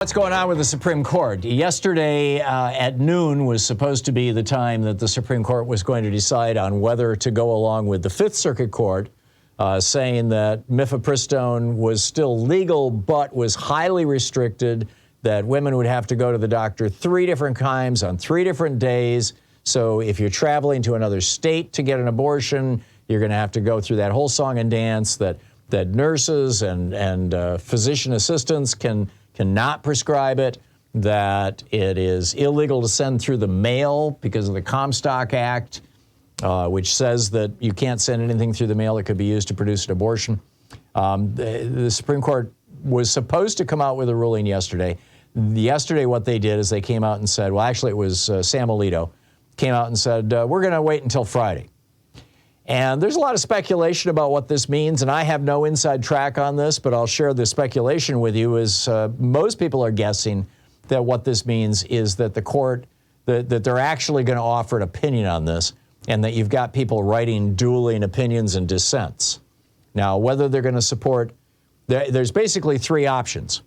What's going on with the Supreme Court? Yesterday at noon was supposed to be the time that the Supreme Court was going to decide on whether to go along with the Fifth Circuit Court, saying that Mifepristone was still legal but was highly restricted, that women would have to go to the doctor 3 different times on 3 different days. So if you're traveling to another state to get an abortion, you're going to have to go through that whole song and dance, that nurses and physician assistants cannot prescribe it, that it is illegal to send through the mail because of the Comstock Act, which says that you can't send anything through the mail that could be used to produce an abortion. The Supreme Court was supposed to come out with a ruling yesterday. Yesterday, what they did is they came out and said, well, actually, it was Sam Alito, came out and said, we're going to wait until Friday. And there's a lot of speculation about what this means, and I have no inside track on this, but I'll share the speculation with you. Is most people are guessing that what this means is that the court, that they're actually going to offer an opinion on this, and that you've got people writing dueling opinions and dissents. Now, whether they're going to support, there's basically 3 options.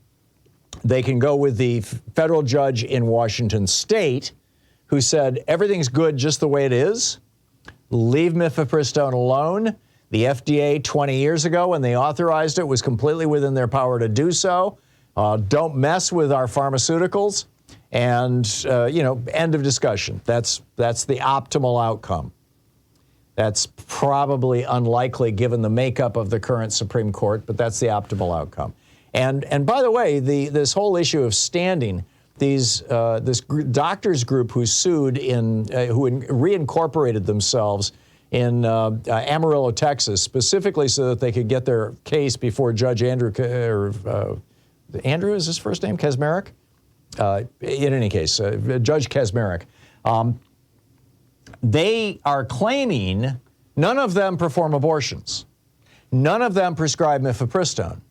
They can go with the federal judge in Washington State who said everything's good just the way it is. Leave Mifepristone alone. The FDA 20 years ago when they authorized it was completely within their power to do so. Don't mess with our pharmaceuticals. And, end of discussion. That's the optimal outcome. That's probably unlikely given the makeup of the current Supreme Court, but that's the optimal outcome. And by the way, this whole issue of standing, this doctors group who sued who reincorporated themselves in Amarillo, Texas, specifically so that they could get their case before Judge Andrew is his first name, Kaczmarek? In any case, Judge Kaczmarek. They are claiming none of them perform abortions. None of them prescribe Mifepristone.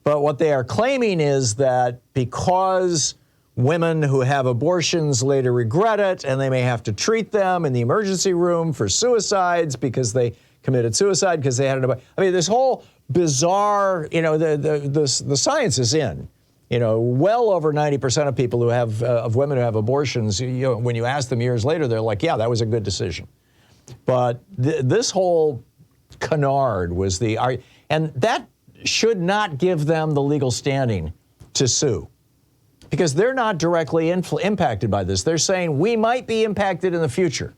But what they are claiming is that because women who have abortions later regret it, and they may have to treat them in the emergency room for suicides because they committed suicide because they had an abortion. I mean, this whole bizarre, the science is in. Well over 90% of people who have, of women who have abortions, when you ask them years later, they're like, yeah, that was a good decision. But this whole canard was and that should not give them the legal standing to sue, because they're not directly impacted by this. They're saying we might be impacted in the future.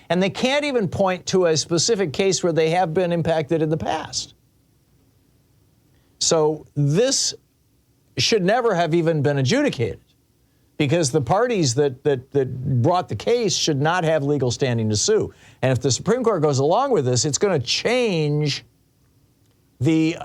And they can't even point to a specific case where they have been impacted in the past. So this should never have even been adjudicated, because the parties that brought the case should not have legal standing to sue. And if the Supreme Court goes along with this, it's going to change the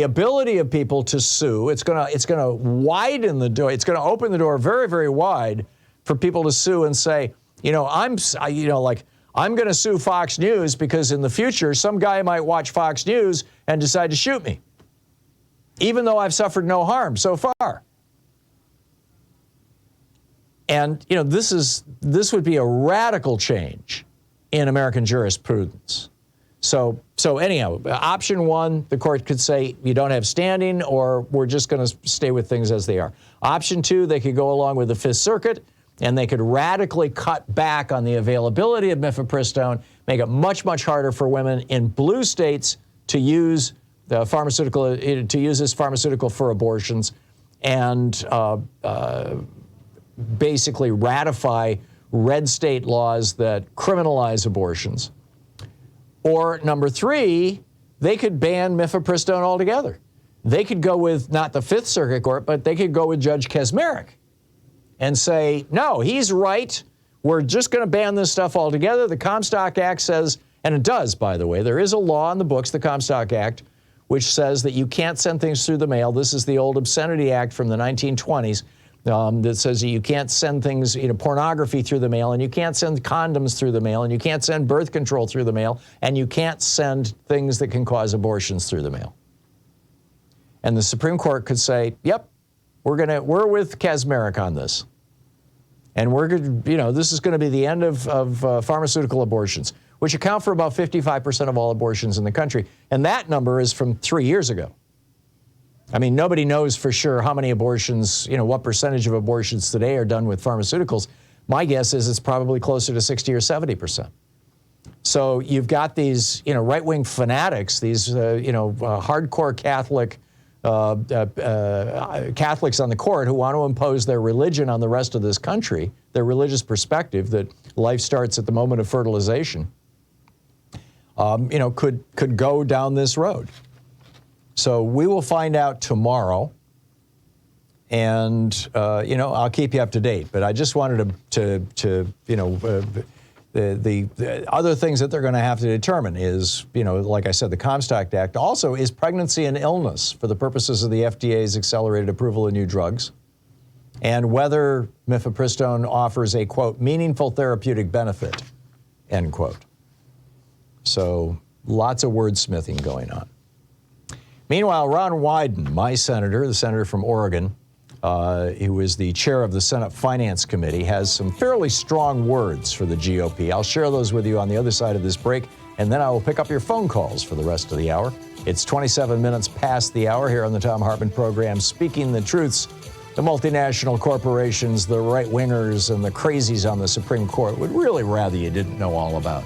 ability of people to sue. It's going to widen the door. It's going to open the door very, very wide for people to sue and say, I'm going to sue Fox News because in the future some guy might watch Fox News and decide to shoot me, even though I've suffered no harm so far. And this would be a radical change in American jurisprudence. So anyhow, option 1, the court could say you don't have standing, or we're just going to stay with things as they are. Option 2, they could go along with the Fifth Circuit, and they could radically cut back on the availability of Mifepristone, make it much, much harder for women in blue states to use this pharmaceutical for abortions, and basically ratify red state laws that criminalize abortions. Or number 3, they could ban Mifepristone altogether. They could go with not the Fifth Circuit Court, but they could go with Judge Kaczmarek and say, no, he's right. We're just going to ban this stuff altogether. The Comstock Act says, and it does, by the way, there is a law in the books, the Comstock Act, which says that you can't send things through the mail. This is the old Obscenity Act from the 1920s. That says that you can't send things, pornography through the mail, and you can't send condoms through the mail, and you can't send birth control through the mail, and you can't send things that can cause abortions through the mail. And the Supreme Court could say, yep, we're with Kaczmarek on this. And this is going to be the end of pharmaceutical abortions, which account for about 55% of all abortions in the country. And that number is from 3 years ago. I mean, nobody knows for sure how many abortions, what percentage of abortions today are done with pharmaceuticals. My guess is it's probably closer to 60 or 70%. So you've got these, right-wing fanatics, these, hardcore Catholics on the court who want to impose their religion on the rest of this country, their religious perspective that life starts at the moment of fertilization, could go down this road. So we will find out tomorrow, and I'll keep you up to date. But I just wanted the other things that they're going to have to determine is, like I said, the Comstock Act also is pregnancy and illness for the purposes of the FDA's accelerated approval of new drugs, and whether Mifepristone offers a, quote, meaningful therapeutic benefit, end quote. So lots of wordsmithing going on. Meanwhile, Ron Wyden, my senator, the senator from Oregon, who is the chair of the Senate Finance Committee, has some fairly strong words for the GOP. I'll share those with you on the other side of this break, and then I will pick up your phone calls for the rest of the hour. It's 27 minutes past the hour here on the Thom Hartmann Program, speaking the truths the multinational corporations, the right-wingers, and the crazies on the Supreme Court would really rather you didn't know all about.